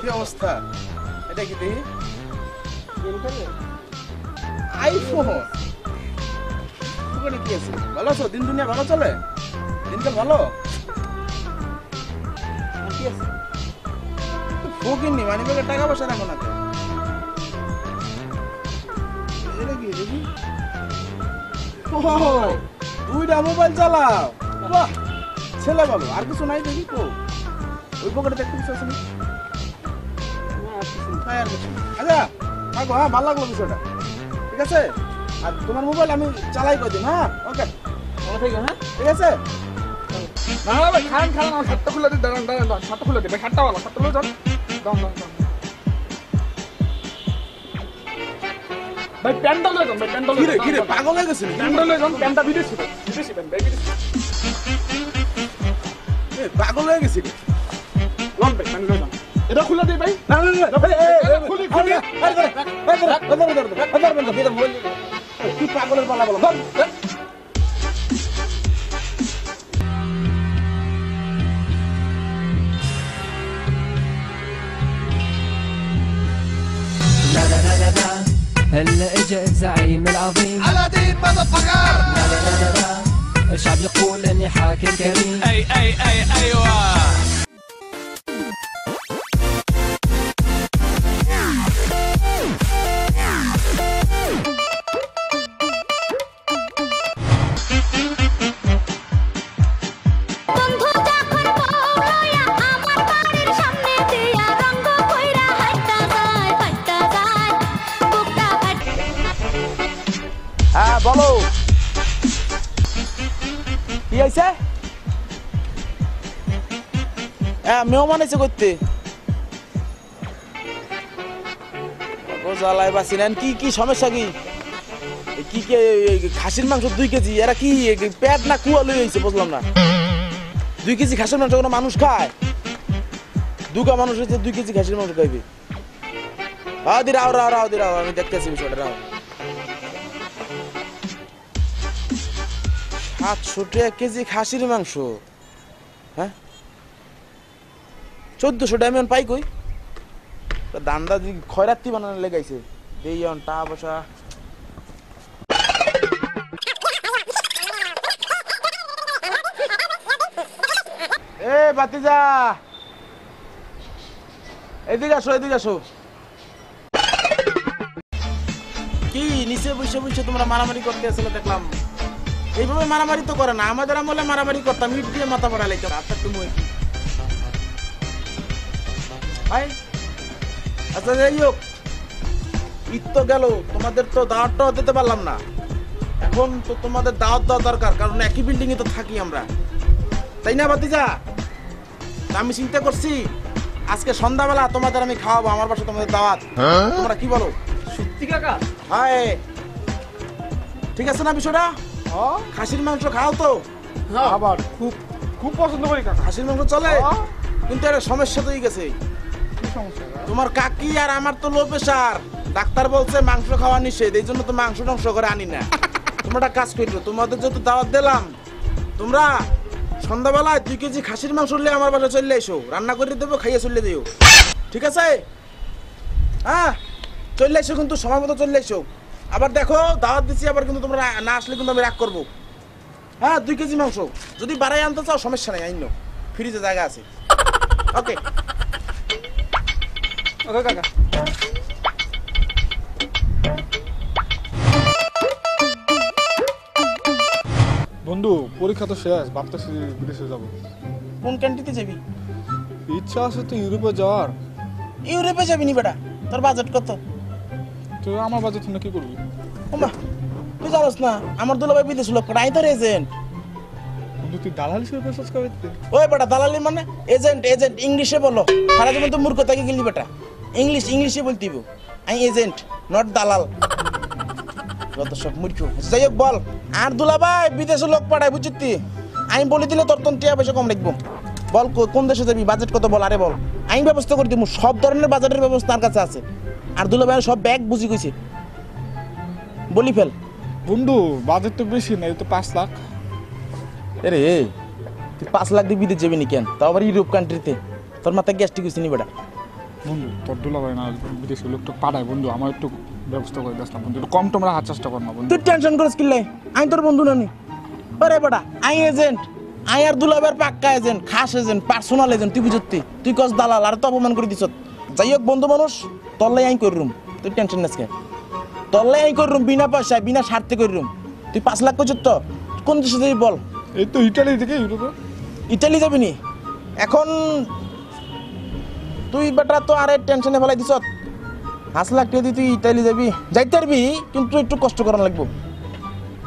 কি অবস্থা? এটা কি দেখি? আইফোন। ওখানে কি আছে? ভালো আছো? দিন দুনিয়া ভালো চলে? দিনকাল ভালো? কি আছে? ফকিনি মানে বলে টাকা পয়সা রাখো না কেন? এটা কি দেখি? ও দুইটা মোবাইল চালাও। বাহ ছেলে ভালো। আর কিছু নাই দেখি তো? ওই পকেটে দেখতে কিছু আছে না? আর কিছু না। আচ্ছা থাকো, হ্যাঁ ভালো লাগলো বিষয়টা। ঠিক আছে, আর তোমার মোবাইল আমি চালাই কদিন। হ্যাঁ ওকে, ভালো থেকো। হ্যাঁ ঠিক আছে। না না ভাই, খান খান, আমার শার্টটা খুলে দিন। দাঁড়ান দাঁড়ান দাঁড়ান, শার্টটা খুলে দিন ভাই, শার্টটা ভালো, শার্টটা খুলে যান। দাঁড়ান দাঁড়ান দাঁড়ান ভাই, প্যান্টটা লয়ে যান ভাই, প্যান্টটা লয়ে যান। কি রে পাগল হয়ে গেছিস? প্যান্টটা লয়ে যান, প্যান্টটা বিদেশি ভাই, বিদেশি প্যান্ট ভাই, বিদেশি। পাগল হয়ে গেছিস? লন ভাই, প্যান্ট লয়ে যান। এটা খুলে দিই ভাই। না না না খুলি খুলি। কি পাগলের পালা বলো? هلا اجا الزعيم العظيم على دين مدفقر. لا لا لا لا لا، الشعب يقول اني حاكم كريم. اي اي اي ايوه. হ্যাঁ বলো কি হয়েছে? হ্যাঁ মেহমান এসে করতে জ্বালায় বাসি নেন। কি কি সমস্যা? কি কি খাসির মাংস 2 কেজি? এরা কি পেট না কুয়া লই হয়েছে বুঝলাম না। 2 কেজি খাসির মাংস কোনো মানুষ খায়? দুগা মানুষ হয়েছে 2 কেজি খাসির মাংস খাইবে? রাও রাও রাও রাও, আমি দেখতেছি বিষয়টা। রাও 700 টাকা কেজি খাসির মাংস। হ্যাঁ 1400 টাকা আমি পাই কই? দান্দা খয়রাত্তি বানানো লেগাইছে। দেই অন টা বসা। এ বাতিজা এদিকে আসো, এদিকে আসো। কি নিচে বসে বসে তোমরা মারামারি করতে আসলে দেখলাম। এইভাবে মারামারি তো করে না, আমাদের আমলে মারামারি করতাম, ইট দিয়ে মাথা পড়া লাইতো। আপনার তুমি আচ্ছা যাই হোক, ঈদ তো গেল, তোমাদের তো দাওয়াতটাও দিতে পারলাম না। এখন তো তোমাদের দাওয়াত দেওয়া দরকার, কারণ একই বিল্ডিং এ তো থাকি আমরা, তাই না ভাতিজা? আমি চিন্তা করছি আজকে সন্ধ্যাবেলা তোমাদের আমি খাওয়াবো, আমার বাসায় তোমাদের দাওয়াত। তোমরা কি বলো? সত্যি কাকা? হায় ঠিক আছে না বিষয়টা? খাসির মাংস খাও তো? আবার খুব খুব পছন্দ করি কাকা। খাসির মাংস চলে, কিন্তু একটা সমস্যা তো হয়ে গেছে। কি সমস্যা? তোমার কাকি আর আমার তো লো প্রেশার, ডাক্তার বলছে মাংস খাওয়া নিষেধ, এই জন্য তো মাংস টাংস করে আনি না। তোমরা একটা কাজ করো, তোমাদের যত দাওয়াত দিলাম, তোমরা সন্ধ্যাবেলায় 2 কেজি খাসির মাংস নিয়ে আমার বাসায় চলে এসো, রান্না করে দেবো, খাইয়ে চলে দিও। ঠিক আছে? হ্যাঁ চলে এসো, কিন্তু সময় মতো চলে এসো। আবার দেখো দাওয়াত দিচ্ছি, আবার কিন্তু তোমরা না আসলে কিন্তু আমি রাগ করবো। হ্যাঁ 2 কেজি মাংস যদি বাড়াই আনতে চাও সমস্যা নেই, আইন ফ্রিজে জায়গা আছে। ওকে ওকে কাকা। বন্ধু পরীক্ষা তো শেষ, ভাবতেছি বিদেশে যাব। কোন কান্ট্রিতে যাবি? ইচ্ছা আছে তো ইউরোপে যাওয়ার। ইউরোপে যাবি নি বেটা? তোর বাজেট কত? তো আমার বাজেট না কি করবি? ওমা তুই জানোস না আমার দুলাভাই বিদেশ লোক, আই তোর এজেন্ট। বন্ধু তুই দালাল হিসেবে প্রসেস করতে? ওই বেটা দালালি মানে এজেন্ট, এজেন্ট ইংলিশে বলো। সারা জীবন তো মূর্খ থেকে গেলি বেটা, ইংলিশে বলতিব। আই এজেন্ট নট দালাল, যত সব মূর্খ। যাই হোক বল, আর দুলাভাই বিদেশে লোক পাঠায় বুঝছি, আমি বলে দিলে তোর তো টিয়া পয়সা কম রাখবো। বল কোন দেশে যাবি, বাজেট কত বল। আরে বল, আমি ব্যবস্থা করে দিব, সব ধরনের বাজেটের ব্যবস্থা তার কাছে আছে। আর দুলাভাই সব ব্যাগ বুঝি কইছে, বলি ফেল। বন্ধু বাজেট তো বেশি না, এই তো 5 লাখ। আরে তুই 5 লাখ দিয়ে বিদেশ যাবি নি কেন, তাও আবার ইউরোপ কান্ট্রিতে? তোর মাথায় গ্যাস্ট্রিক হয়েছে নি বেটা? বন্ধু তোর দুলা ভাই না বিদেশি লোক তো পাঠায় বন্ধু, আমার একটু ব্যবস্থা করে দিস না বন্ধু, একটু কম তোমরা হাত চেষ্টা কর না বন্ধু। তুই টেনশন করিস কিল্লাই, আমি তোর বন্ধু নানি। আরে বেটা আই এজেন্ট, আই আর দুলাবের পাক্কা এজেন্ট, খাস এজেন্ট, পার্সোনাল এজেন্ট। তুই বুঝতি তুই কস দালাল, আর তো অপমান করে দিছ। যাই হোক বন্ধু মানুষ, তল্লাই আই কররুম, তুই টেনশন নাসকে। তল্লাই আই কররুম বিনা পয়সায়, বিনা স্বার্থে কররুম। তুই 5 লাখ কইছ তো, কোন দেশে যাবি বল? এই তো ইটালি থেকে ইউরোপে। ইটালি যাবি নি? এখন তুই বেটা তো আরে টেনশনে ফেলাই দিছ। 5 লাখ টাকা দিয়ে তুই ইটালি যাবি, যাইতে পারবি কিন্তু একটু কষ্ট করা লাগবে।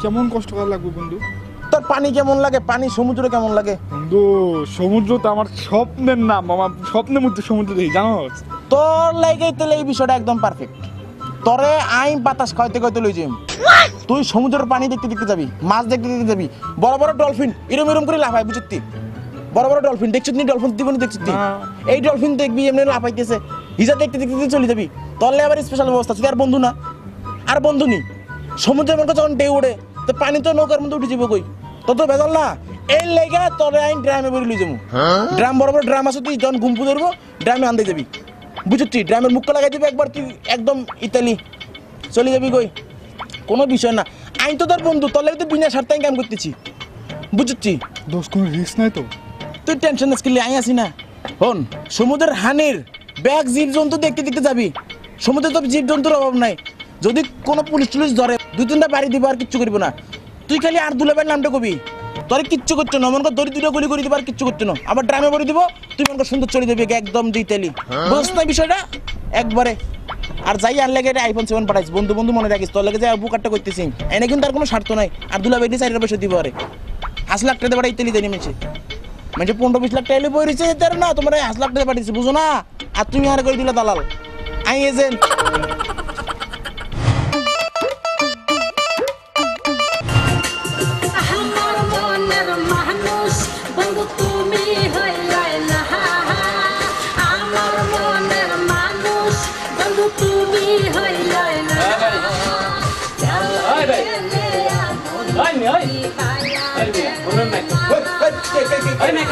কেমন কষ্ট করা লাগবে বন্ধু? তোর পানি কেমন লাগে, পানি সমুদ্র কেমন লাগে? বন্ধু সমুদ্র তো আমার স্বপ্নের নাম, আমার স্বপ্নের মধ্যে সমুদ্র দেখি জানো। তোর লাগে তাহলে এই বিষয়টা একদম পারফেক্ট। তোরে আই বাতাস খাইতে খাইতে লই যাই। তুই সমুদ্রের পানি দেখতে দেখতে যাবি, মাছ দেখতে দেখতে যাবি, বড় বড় ডলফিন এরম এরম করে লাফায়, বুঝতি? বড় বড় ডলফিন দেখছিস নি? ডলফিন জীবনে দেখছিস নি? এই ডলফিন দেখবি এমনি লাফাইতেছে, হিজা দেখতে দেখতে চলে যাবি। তোরলে আবার স্পেশাল ব্যবস্থা, তুই আর বন্ধু না, আর বন্ধু নি। সমুদ্রের মধ্যে যখন ঢেউ ওঠে তো পানি তো নৌকার মধ্যে উঠে যাবো কই, তোর তো ভেজাল না। এই লেগে তোরে আইন ড্রামে বেরিয়ে লই যাবো। ড্রাম বড় বড় ড্রাম আছে, তুই যখন ঘুমপু ধরবো ড্রামে আনতে যাবি, বুঝছি? ড্রামের মুখটা লাগাই দিবি একবার, তুই একদম ইতালি চলে যাবি কই, কোনো বিষয় না। আইন তো তোর বন্ধু, তোর লাগে তো বিনা স্বার্থে কাম করতেছি, বুঝছি? দোষ কোনো রিস্ক নাই তো? তুই টেনশন নিস কিনলে, আই আসি না। হন, সমুদ্রের হানির ব্যাগ জীবজন্তু দেখতে দেখতে যাবি। সমুদ্রে তো জীবজন্তুর অভাব নাই। যদি কোনো পুলিশ টুলিশ ধরে 2-3টা বাড়ি দিব, আর কিচ্ছু করবি না। তুই খালি আর দুলাবের নামটা কবি, তোর কিচ্ছু করছো না। মনে কর দড়ি 2টা গুলি করে দিব, আর কিচ্ছু করছো না। আবার ড্রামে ভরে দিব, তুই মনে কর সুন্দর চলে যাবি একদম দিতেলি। বুঝছ না বিষয়টা একবারে? আর যাই আর লেগে আইফোন 7 পাঠাইছি, বন্ধু বন্ধু মনে রাখিস। তোর লেগে যে বুকারটা করতেছি, এনে কিন্তু আর কোনো স্বার্থ নাই। আর দুলাবের 4 পয়সা দিব, আরে 5 লাখ টাকা পাঠাই ইতালি দেনি মেছে। মানে 15-20 লাখ টাকা বই রয়েছে তার না, তোমার 5 লাখ টাকা পাঠিয়েছি, বুঝো না? আর তুমি আর করে দিলে দালাল, আই এজেন্ট। আমার মনের মানুষ বন্ধু তুমি হইলে না, আমার মনের মানুষ বন্ধু তুমি হইলে না।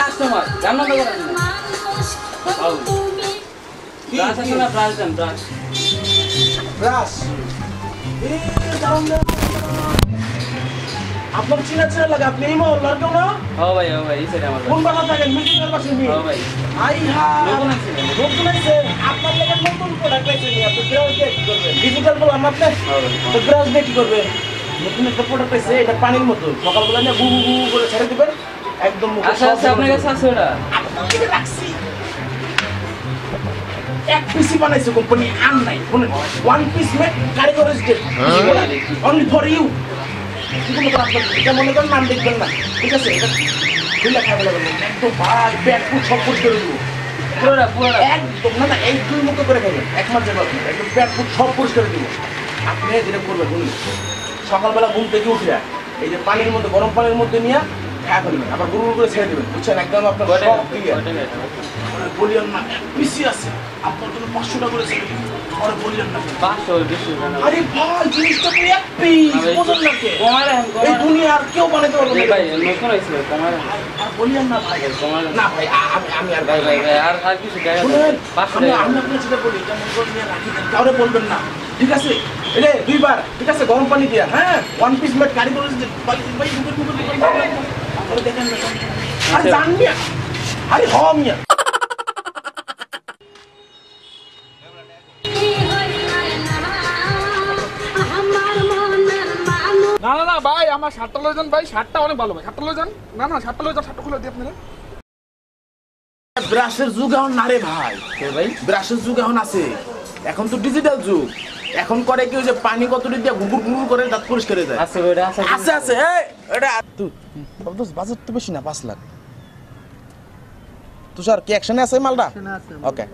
কাস্টমার জানো তো করেন না। মানুষ বন্ধু তুমি ব্রাশ আছে না? ব্রাশ দেন, ব্রাশ। ব্রাশ আপনার চিনা চিনা লাগে, আপনি এই মহল্লার কেউ না? ও ভাই এই সাইড আমার কোন বাসা থাকেন? মিটিং এর পাশে নিয়ে। ও ভাই আই হা নতুন আইছে। নতুন আইছে, আপনার লাগে নতুন প্রোডাক্ট আইছে নি। আপনি ব্রাশ দিয়ে কি করবেন? ডিজিটাল বললাম আপনি, তো ব্রাশ দিয়ে কি করবে? নতুন একটা প্রোডাক্ট আইছে, এটা পানির মতো। সকালবেলা নিয়ে গু গু করে ছেড়ে দিবেন, একদম মুখে আচ্ছা আচ্ছা, আপনার কাছে আছে ওটা? আপনাকে রাখছি। এক পিসি বানাইছে কোম্পানি, আর নাই কোনো। ওয়ান পিস মেড কারিগরের স্টেপ অনলি ফর ইউ। এটা মনে করেন নাম দেখবেন না, ঠিক আছে? এটা খুলে খাবে লাগবে একদম, ভাই পেট পুট সব পুট করে দেবো পুরোটা পুরোটা। একদম। না না, এই 2 মুখে করে খাবেন, 1 মাস যাবে আপনার, একদম পেট পুট সব পরিষ্কার করে দেবো। আপনি যেটা করবেন শুনুন, সকালবেলা ঘুম থেকে উঠে এই যে পানির মধ্যে, গরম পানির মধ্যে নিয়ে খাওয়া করবেন, আবার গুরু করে ছেড়ে দেবেন, বুঝছেন? একদম আপনার সব ক্লিয়ার। বলিয়েন না, এক পিসি আছে আপনার জন্য 500 টাকা করে ছেড়ে দিন, আর বলিয়েন না। 500 বেশি না। আরে ভাই জিনিসটা তো এক পিস, বোঝেন না কে? এই দুনিয়া আর কেউ বানাতে পারবে না ভাই নতুন আইছে কমার। আর বলিয়েন না ভাই, না ভাই আমি আর ভাই আর কিছু গায় শুনেন, 500 আমি টাকা। আপনাকে যেটা বলি, এটা মনে করে নিয়ে রাখি দেন, কাউরে বলবেন না, ঠিক আছে? এটা 2 বার, ঠিক আছে? গরম পানি দিয়া, হ্যাঁ, 1 পিস মেট কারি করে যে ভাই দেখেন না। আরে জান মিয়া, আরে হ মিয়া। আমার মনের মানুষ না না না ভাই, আমার শার্টটা লয়ে যান ভাই, শার্টটা অনেক ভালো ভাই, শার্টটা লয়ে যান। না না শার্টটা লয়ে যান, শার্টটা খুলে দিই আপনারা। ব্রাশের যুগ এখন না রে ভাই, ভাই ব্রাশের যুগ এখন আছে। এখন তো ডিজিটাল যুগ। এখন করে কি, ওই যে পানি কতটি দিয়ে গুগুর গুগুর করে দাঁত পরিষ্কার হয়ে যায়। আছে ওটা আছে। আছে আছে, এই এটা তুই বাজেট তো বেশি না, 5 লাখ। তুষার কি অ্যাকশনে আছে মালটা? ওকে।